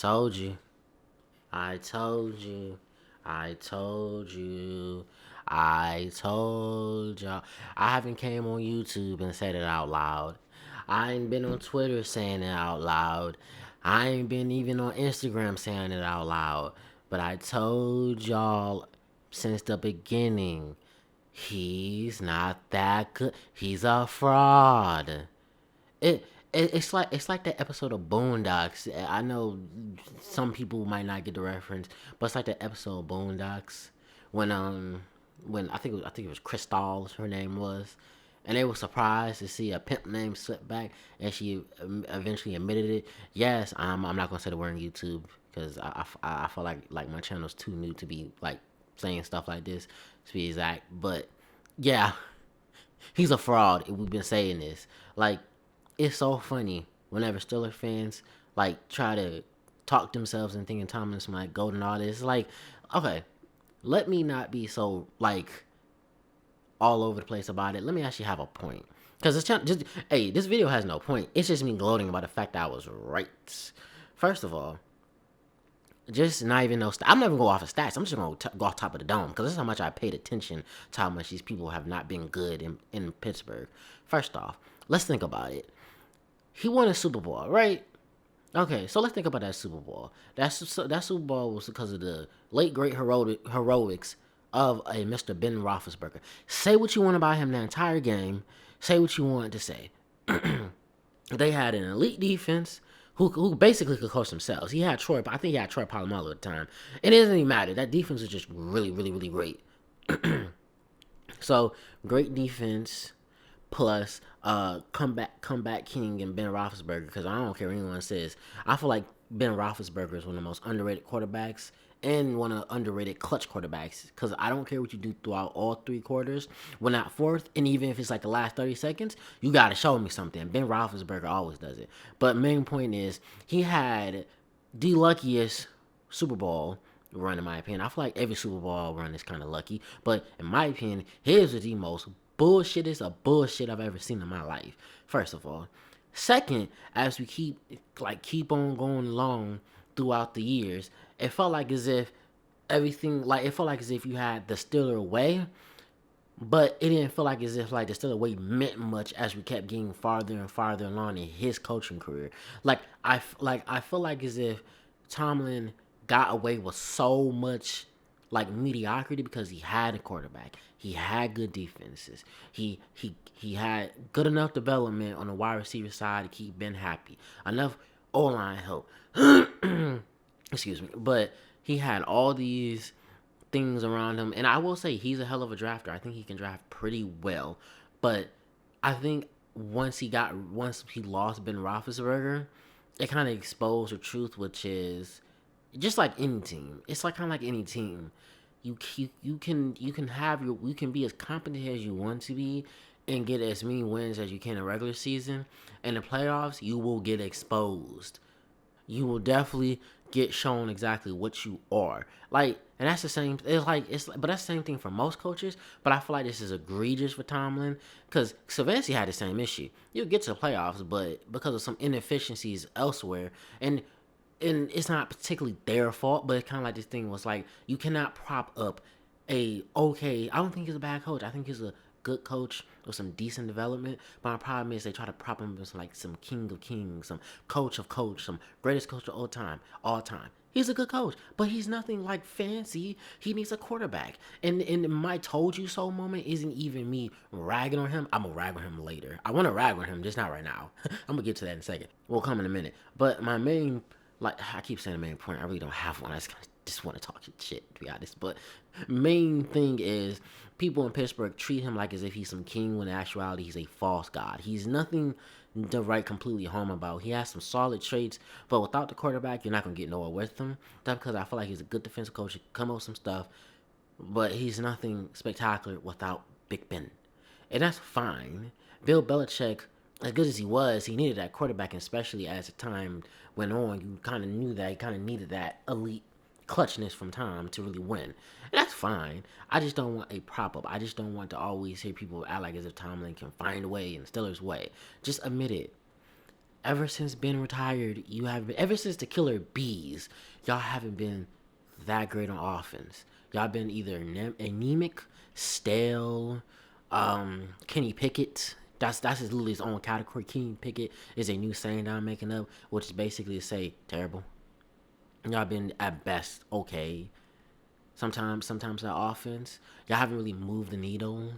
told you. I told you. I told you. I told y'all. I haven't came on YouTube and said it out loud. I ain't been on Twitter saying it out loud. I ain't been even on Instagram saying it out loud. But I told y'all since the beginning, he's not that good. He's a fraud. It's like that episode of Boondocks. I know some people might not get the reference, but it's like that episode of Boondocks when when I think it was Crystal, her name was, and they were surprised to see a pimp name slip back, and she eventually admitted it. Yes, I'm not gonna say the word on YouTube because I feel like my channel's too new to be like saying stuff like this to be exact, but yeah, he's a fraud. We've been saying this. Like, it's so funny whenever Steelers fans like try to talk themselves and thinking Tomlinson like golden all this. Like, okay, let me not be so like all over the place about it. Let me actually have a point. Cause this video has no point. It's just me gloating about the fact that I was right. First of all, just not even know. I'm not even go off of stats. I'm just gonna go off top of the dome because this is how much I paid attention to how much these people have not been good in Pittsburgh. First off, let's think about it. He won a Super Bowl, right? Okay, so let's think about that Super Bowl. That Super Bowl was because of the late great heroics of a Mr. Ben Roethlisberger. Say what you want about him the entire game. Say what you want to say. They had an elite defense who basically could coach themselves. I think he had Troy Polamalu at the time. And it doesn't even matter. That defense was just really, really, really great. So great defense plus comeback king and Ben Roethlisberger, because I don't care what anyone says. I feel like Ben Roethlisberger is one of the most underrated quarterbacks and one of the underrated clutch quarterbacks, because I don't care what you do throughout all three quarters. When not fourth, and even if it's like the last 30 seconds, you got to show me something. Ben Roethlisberger always does it. But main point is, he had the luckiest Super Bowl run, in my opinion. I feel like every Super Bowl run is kind of lucky, but in my opinion, his is the most bullshitest of bullshit I've ever seen in my life. First of all, second, as we keep on going along throughout the years, it felt like as if it felt like as if you had the Steeler way, but it didn't feel like as if like the Steeler way meant much as we kept getting farther and farther along in his coaching career. I feel like as if Tomlin got away with so much like mediocrity because he had a quarterback. He had good defenses. He had good enough development on the wide receiver side to keep Ben happy. Enough O line help. Excuse me. But he had all these things around him, and I will say he's a hell of a drafter. I think he can draft pretty well. But I think once he lost Ben Roethlisberger, it kind of exposed the truth, which is just like any team. It's like kind of like any team. You can be as competent as you want to be and get as many wins as you can in regular season. In the playoffs, you will get exposed. You will definitely get shown exactly what you are. Like, and that's the same. But that's the same thing for most coaches. But I feel like this is egregious for Tomlin because Stefanski had the same issue. You'll get to the playoffs, but because of some inefficiencies elsewhere, and it's not particularly their fault, but it's kind of like this thing was like, you cannot prop up I don't think he's a bad coach. I think he's a good coach with some decent development. But my problem is they try to prop him as like some king of kings, some coach of coach, some greatest coach of all time. He's a good coach, but he's nothing like fancy. He needs a quarterback. And my told you so moment isn't even me ragging on him. I'm gonna rag on him later. I wanna rag on him, just not right now. I'm gonna get to that in a second. We'll come in a minute. But my main, like, I keep saying the main point, I really don't have one. I just want to talk shit, to be honest. But main thing is, people in Pittsburgh treat him like as if he's some king when in actuality he's a false god. He's nothing to write completely home about. He has some solid traits, but without the quarterback, you're not going to get nowhere with him. That's because I feel like he's a good defensive coach. He can come up with some stuff, but he's nothing spectacular without Big Ben. And that's fine. Bill Belichick, as good as he needed that quarterback, and especially as the time went on, you kind of knew that he kind of needed that elite clutchness from Tom to really win. And that's fine. I just don't want a prop up. I just don't want to always hear people act like as if Tomlin can find a way in the Steelers' way. Just admit it. Ever since Ben retired, you have been, ever since the Killer Bees, y'all haven't been that great on offense. Y'all been either anemic, stale. Kenny Pickett. That's his literally his own category. Kenny Pickett is a new saying that I'm making up, which is basically to say terrible. Y'all been at best okay. Sometimes that offense, y'all haven't really moved the needle.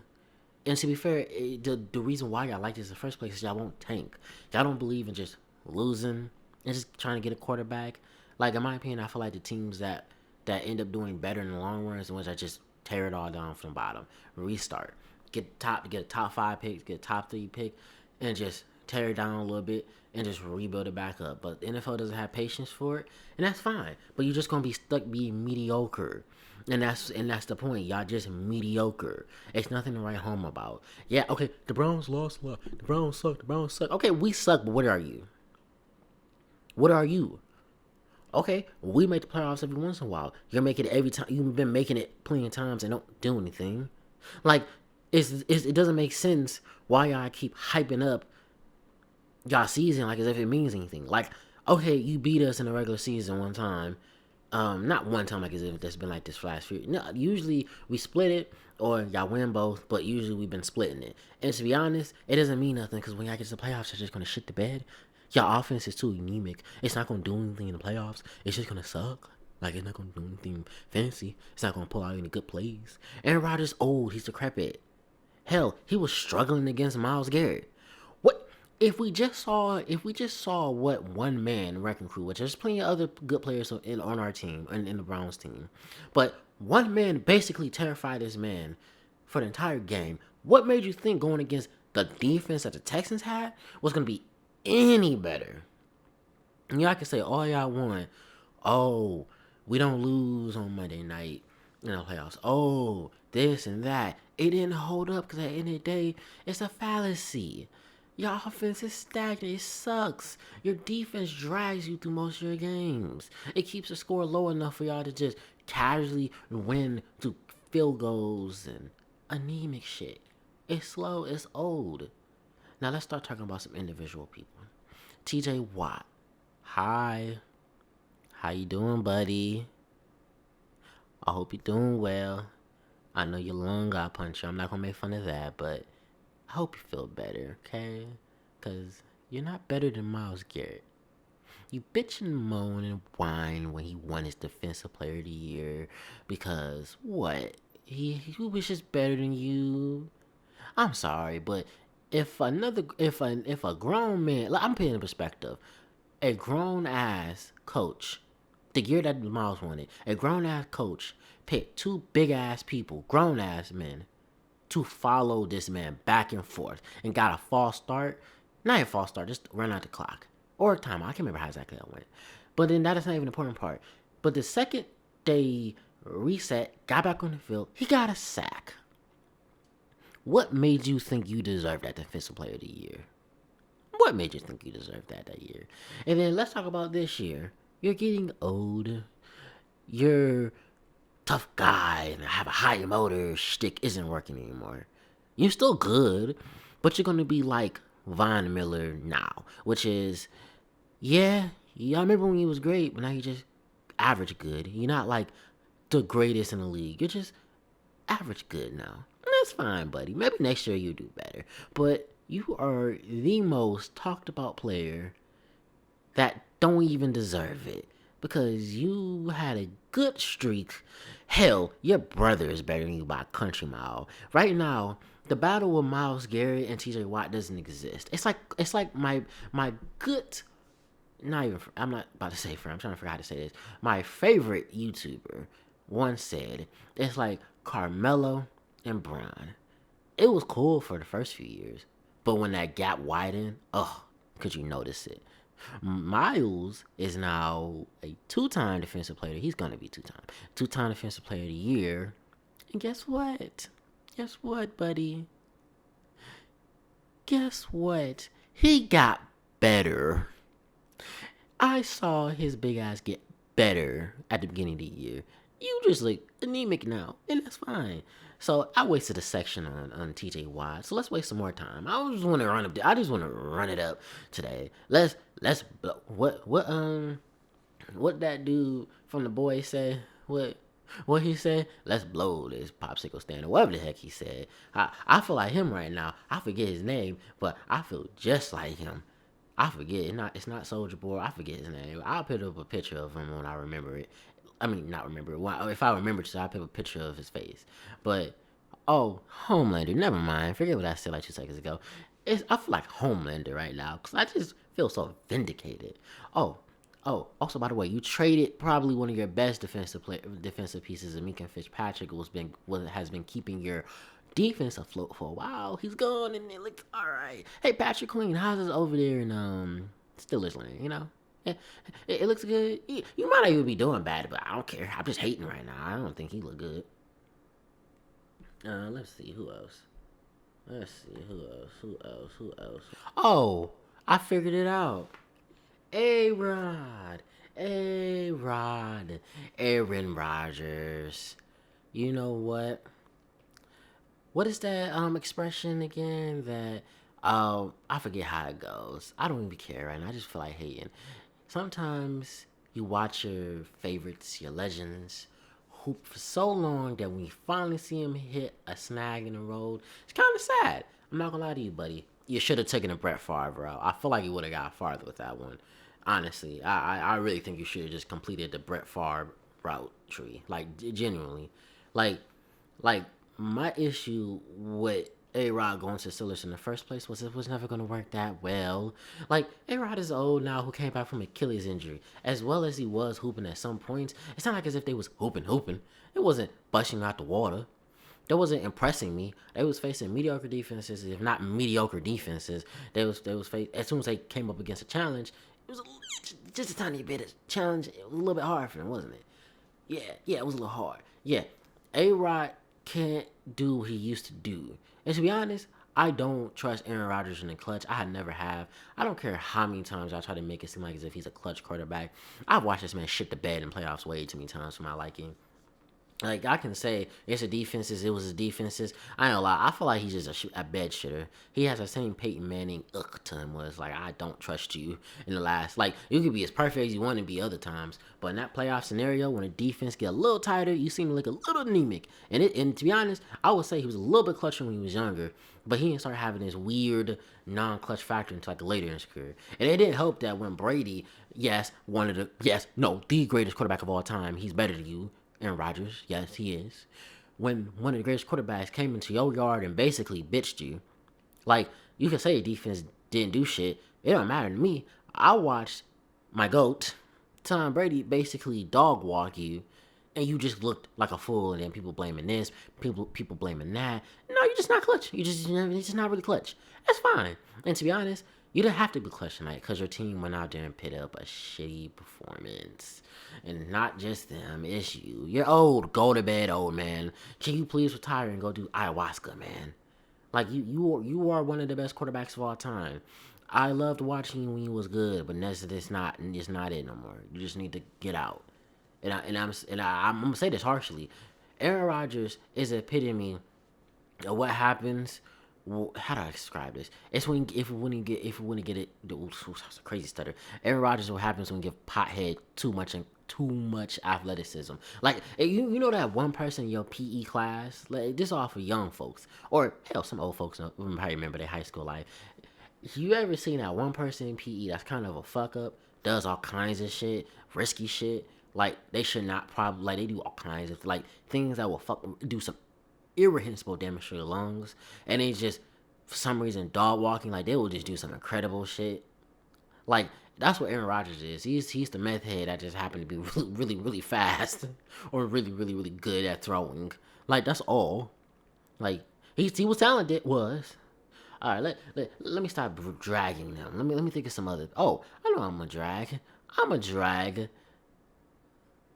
And to be fair, the reason why y'all like this in the first place is y'all won't tank. Y'all don't believe in just losing and just trying to get a quarterback. Like in my opinion, I feel like the teams that end up doing better in the long run is the ones that just tear it all down from the bottom, restart, get a top 5 pick, get a top 3 pick, and just tear it down a little bit and just rebuild it back up. But the NFL doesn't have patience for it, and that's fine. But you're just gonna be stuck being mediocre. And that's the point. Y'all just mediocre. It's nothing to write home about. Yeah, okay, the Browns lost a lot. The Browns suck. The Browns suck. Okay, we suck, but what are you? What are you? Okay, we make the playoffs every once in a while. You're making it every time. You've been making it plenty of times and don't do anything. Like, it doesn't make sense why y'all keep hyping up y'all season like as if it means anything. Like, okay, you beat us in the regular season one time. Not one time like as if that's been like this last year. No, usually we split it or y'all win both, but usually we've been splitting it. And to be honest, it doesn't mean nothing because when y'all get to the playoffs, you're just gonna shit the bed. Y'all offense is too anemic. It's not gonna do anything in the playoffs. It's just gonna suck. Like it's not gonna do anything fancy. It's not gonna pull out any good plays. Aaron Rodgers old. He's decrepit. Hell, he was struggling against Myles Garrett. What if we just saw what one man wrecking crew, which there's plenty of other good players on our team and in the Browns team, but one man basically terrified this man for the entire game. What made you think going against the defense that the Texans had was gonna be any better? And y'all can say all y'all want. Oh, we don't lose on Monday night in the playoffs. Oh, this and that. It didn't hold up because at the end of the day, it's a fallacy. Your offense is stagnant. It sucks. Your defense drags you through most of your games. It keeps the score low enough for y'all to just casually win to field goals and anemic shit. It's slow. It's old. Now let's start talking about some individual people. TJ Watt. Hi. How you doing, buddy? I hope you're doing well. I know your lung got punched. I'm not gonna make fun of that, but I hope you feel better, okay? Cause you're not better than Myles Garrett. You bitch and moan and whine when he won his Defensive Player of the Year because what? He was just better than you. I'm sorry, but if a grown man, like, I'm putting in perspective, a grown ass coach, the year that Miles won it, a grown ass coach picked two big ass people, grown ass men, to follow this man back and forth and got a false start. Not a false start, just run out the clock. Or a timeout. I can't remember how exactly that went. But then that is not even the important part. But the second they reset, got back on the field, he got a sack. What made you think you deserved that Defensive Player of the Year? What made you think you deserved that year? And then let's talk about this year. You're getting old. Your tough guy and have a high motor shtick isn't working anymore. You're still good, but you're going to be like Von Miller now, which is, yeah, I remember when he was great, but now you're just average good. You're not like the greatest in the league. You're just average good now. And that's fine, buddy. Maybe next year you'll do better. But you are the most talked about player that don't even deserve it because you had a good streak. Hell, your brother is better than you by a country mile. Right now, the battle with Myles Garrett and TJ Watt doesn't exist. It's like my good, not even, I'm not about to say friend, I'm trying to figure out how to say this. My favorite YouTuber once said, it's like Carmelo and Bron. It was cool for the first few years, but when that gap widened, could you notice it? Miles is now a two-time defensive player. He's going to be two-time defensive player of the year. And guess what? Guess what, buddy? Guess what? He got better. I saw his big ass get better at the beginning of the year. You just look anemic now, and that's fine. So I wasted a section on TJ Watt. So let's waste some more time. I just want to run up. I just want to run it up today. Let's what that dude from the boys say? What he said? Let's blow this popsicle stand or whatever the heck he said. I feel like him right now. I forget his name, but I feel just like him. I forget. It's not Soldier Boy. I forget his name. I'll put up a picture of him when I remember it. I mean, not remember it. If I remember to, I'll put a picture of his face. But oh, Homelander. Never mind. Forget what I said like 2 seconds ago. I feel like Homelander right now because I just feel so vindicated. Oh, also by the way, you traded probably one of your best defensive pieces, Emeka Fitzpatrick, has been keeping your defense afloat for a while. He's gone and it looks all right. Hey, Patrick Queen, how's this over there in Steelers land? It looks good. You might not even be doing bad, but I don't care. I'm just hating right now. I don't think he look good. Let's see who else. Let's see who else. Oh, I figured it out. A-Rod. A-Rod. Aaron Rodgers. You know what? What is that expression again? That I forget how it goes. I don't even care right now. I just feel like hating. Sometimes you watch your favorites, your legends, hoop for so long that when you finally see him hit a snag in the road, it's kind of sad. I'm not gonna lie to you, buddy. You should have taken a Brett Favre route. I feel like you would have got farther with that one. Honestly, I really think you should have just completed the Brett Favre route tree. Like genuinely, like like my issue with A-Rod going to Steelers in the first place was it was never going to work that well. Like, A-Rod is old now who came back from Achilles injury. As well as he was hooping at some points, it's not like as if they was hooping. It wasn't bushing out the water. That wasn't impressing me. They was facing mediocre defenses, if not mediocre defenses. As soon as they came up against a challenge, it was just a tiny bit of challenge. It was a little bit hard for them, wasn't it? Yeah, it was a little hard. Yeah, A-Rod can't do what he used to do. And to be honest, I don't trust Aaron Rodgers in the clutch. I never have. I don't care how many times I try to make it seem like as if he's a clutch quarterback. I've watched this man shit the bed in playoffs way too many times for my liking. Like, I can say it's the defenses, it was his defenses. I ain't gonna lie, I feel like he's just a bed shitter. He has the same Peyton Manning to him was like, I don't trust you in the last. Like, you could be as perfect as you want to be other times, but in that playoff scenario, when the defense get a little tighter, you seem like a little anemic. And to be honest, I would say he was a little bit clutcher when he was younger, but he didn't start having this weird non-clutch factor until like later in his career. And it didn't help that when Brady, the greatest quarterback of all time, he's better than you. Aaron Rodgers, yes, he is. When one of the greatest quarterbacks came into your yard and basically bitched you, like, you can say the defense didn't do shit. It don't matter to me. I watched my GOAT, Tom Brady, basically dog walk you, and you just looked like a fool, and then people blaming this, people blaming that. No, you're just not clutch. You're just not really clutch. That's fine. And to be honest, you didn't have to be clutch tonight because your team went out there and put up a shitty performance. And not just them, it's you. You're old. Go to bed, old man. Can you please retire and go do ayahuasca, man? Like, you are one of the best quarterbacks of all time. I loved watching you when you was good, but it's not it no more. You just need to get out. I'm gonna say this harshly. Aaron Rodgers is the epitome of what happens. How do I describe this? It's when you get it. That's a crazy stutter. Aaron Rodgers is what happens when you give pothead too much athleticism. Like, you know that one person in your PE class. Like, this is all for young folks, or hell, some old folks probably remember their high school life. You ever seen that one person in PE that's kind of a fuck up, does all kinds of shit, risky shit? Like, they should not probably, like, they do all kinds of like things that will do some irreversible damage to your lungs, and they just for some reason dog walking, like, they will just do some incredible shit. Like, that's what Aaron Rodgers is. He's the meth head that just happened to be really fast or really good at throwing. Like, that's all. Like, he was talented. Was. All right. Let me stop dragging them. Let me think of some other. Oh, I know I'm gonna drag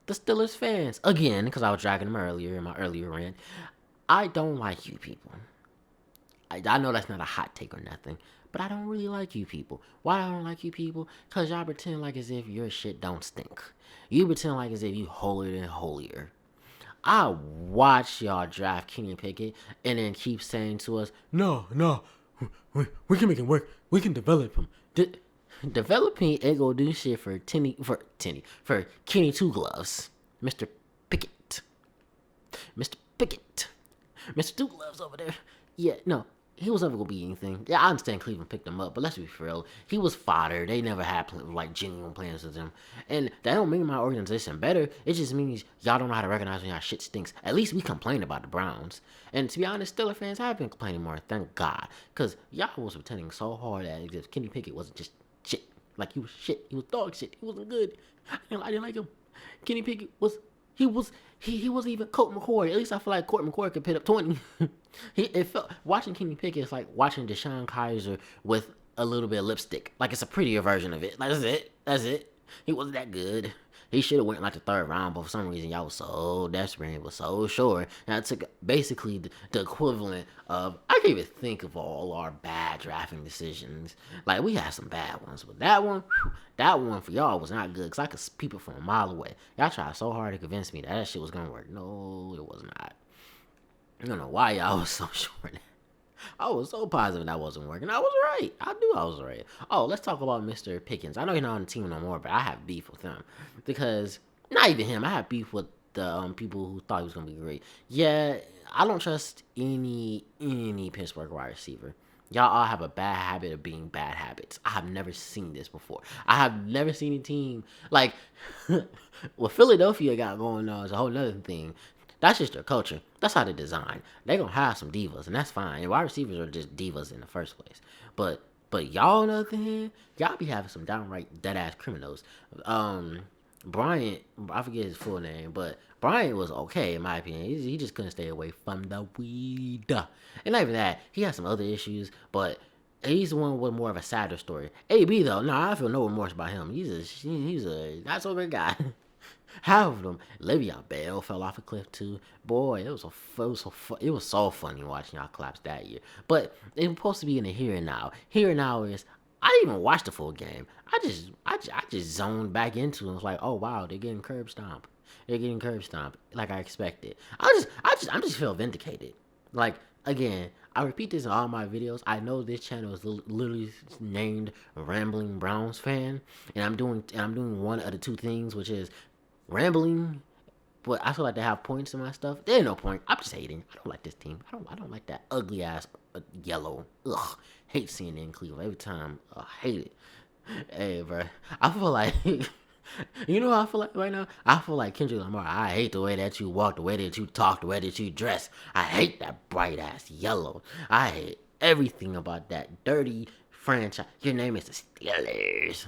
the Steelers fans again because I was dragging them earlier in my earlier rant. I don't like you people. I know that's not a hot take or nothing, but I don't really like you people. Why I don't like you people? Because y'all pretend like as if your shit don't stink. You pretend like as if you holier than holier. I watch y'all draft Kenny Pickett and then keep saying to us, no, no, we can make him work. We can develop him. Developing ain't gonna do shit for for Kenny Two Gloves, Mister Pickett, Mister Pickett, Mister Two Gloves over there. Yeah, no, he was never gonna be anything. Yeah, I understand Cleveland picked him up, but let's be real. He was fodder. They never had like genuine plans with him, and that don't make my organization better. It just means y'all don't know how to recognize when y'all shit stinks. At least we complain about the Browns, and to be honest, Steelers fans have been complaining more. Thank God, because y'all was pretending so hard that if Kenny Pickett wasn't just shit, like he was shit, he was dog shit, he wasn't good. I didn't like him. Kenny Pickett was he wasn't even Colt McCoy. At least I feel like Colt McCoy could put up 20. It felt watching Kenny Pickett is like watching Deshaun Kaiser with a little bit of lipstick. Like it's a prettier version of it. Like that's it. That's it. He wasn't that good. He should have went like the third round, but for some reason y'all was so desperate and was so sure. And I took basically the equivalent of I can't even think of all our bad drafting decisions. Like we had some bad ones, but that one for y'all was not good because I could peep it from a mile away. Y'all tried so hard to convince me that shit was gonna work. No, it was not. I don't know why y'all was so sure. I was so positive that wasn't working. I was right. I knew I was right. Oh, let's talk about Mr. Pickens. I know he's not on the team no more, but I have beef with him because not even him. I have beef with the people who thought he was gonna be great. Yeah, I don't trust any Pittsburgh wide receiver. Y'all all have a bad habit of being bad habits. I have never seen this before. I have never seen a team like what Philadelphia got going on is a whole nother thing. That's just their culture. That's how they design. They gonna have some divas, and that's fine. And wide receivers are just divas in the first place. But y'all on the other hand, y'all be having some downright dead ass criminals. Bryant, I forget his full name, but Bryant was okay in my opinion. He just couldn't stay away from the weed. And not even that, he had some other issues, but he's the one with more of a sadder story. AB though, no, I feel no remorse about him. He's a not so great guy. Half of them, Le'Veon Bell fell off a cliff too. Boy, it was so funny watching y'all collapse that year. But it's supposed to be in the here and now. Here and now is I didn't even watch the full game. I just zoned back into it. I was like, oh wow, they're getting curb stomp. They're getting curb stomp like I expected. I'm just feel vindicated. Like again, I repeat this in all my videos. I know this channel is literally named Rambling Browns Fan, and I'm doing one of the two things, which is rambling, but I feel like they have points in my stuff. There ain't no point. I'm just hating. I don't like this team. I don't like that ugly ass yellow. Ugh. Hate seeing it in Cleveland every time. Hate it. Hey, bro. I feel like you know how I feel like right now? I feel like Kendrick Lamar. I hate the way that you walk, the way that you talk, the way that you dress. I hate that bright ass yellow. I hate everything about that dirty franchise. Your name is the Steelers.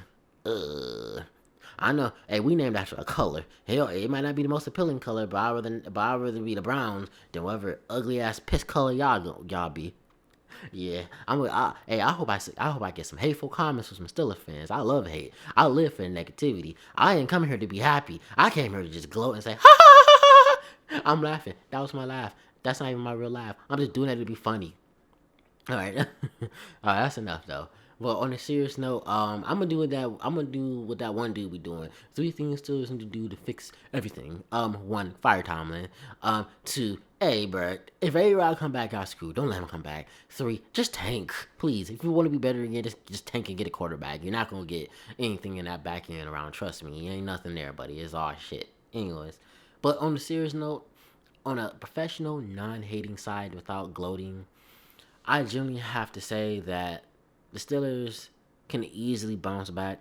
I know. Hey, we named after a color. Hell, it might not be the most appealing color, but I'd rather be the Browns than whatever ugly ass piss color y'all be. Yeah, I hope I get some hateful comments from some Steelers fans. I love hate. I live for negativity. I ain't coming here to be happy. I came here to just gloat and say ha ha ha ha ha. I'm laughing. That was my laugh. That's not even my real laugh. I'm just doing that to be funny. All right, all right, that's enough though. Well, on a serious note, I'm gonna do what that one dude be doing. 3 things Steelers need to do to fix everything. 1, fire Tomlin. 2, hey, bro, if A-Rod come back, I'll screw. Don't let him come back. 3, just tank, please. If you want to be better again, just tank and get a quarterback. You're not gonna get anything in that back end around. Trust me, ain't nothing there, buddy. It's all shit. Anyways, but on a serious note, on a professional, non-hating side, without gloating, I genuinely have to say that the Steelers can easily bounce back.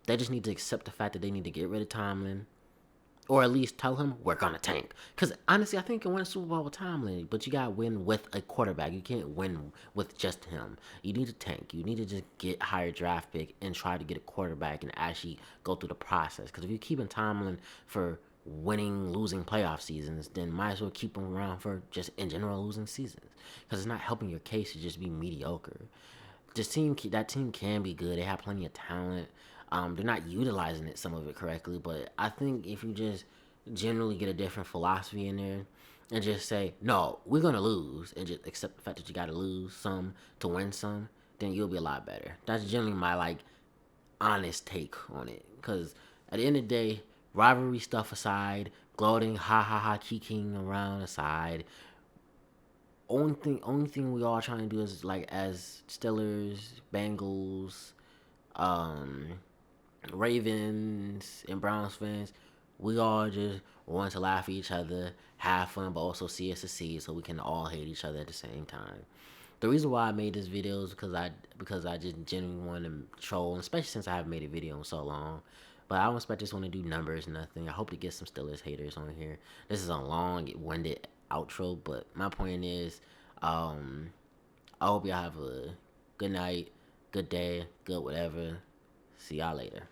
They just need to accept the fact that they need to get rid of Tomlin, or at least tell him we're gonna tank. Because honestly, I think you can win a Super Bowl with Tomlin, but you gotta win with a quarterback. You can't win with just him. You need to tank. You need to just get a higher draft pick and try to get a quarterback and actually go through the process. Because if you're keeping Tomlin for winning, losing playoff seasons, then might as well keep him around for just in general losing seasons. Because it's not helping your case to just be mediocre. That team can be good. They have plenty of talent. They're not utilizing some of it correctly, but I think if you just generally get a different philosophy in there and just say, no, we're gonna lose, and just accept the fact that you gotta lose some to win some, then you'll be a lot better. That's generally my honest take on it. Because at the end of the day, rivalry stuff aside, gloating, ha ha ha, kikiing around aside, only thing we all trying to do is like as Steelers, Bengals, um, Ravens, and Browns fans, we all just want to laugh at each other, have fun, but also see us succeed, so we can all hate each other at the same time. The reason why I made this video is because I just genuinely want to troll, especially since I haven't made a video in so long. But I don't expect this one to do numbers, nothing. I hope to get some Steelers haters on here. This is a long-winded outro, but my point is, um, I hope y'all have a good night, good day, good whatever. See y'all later.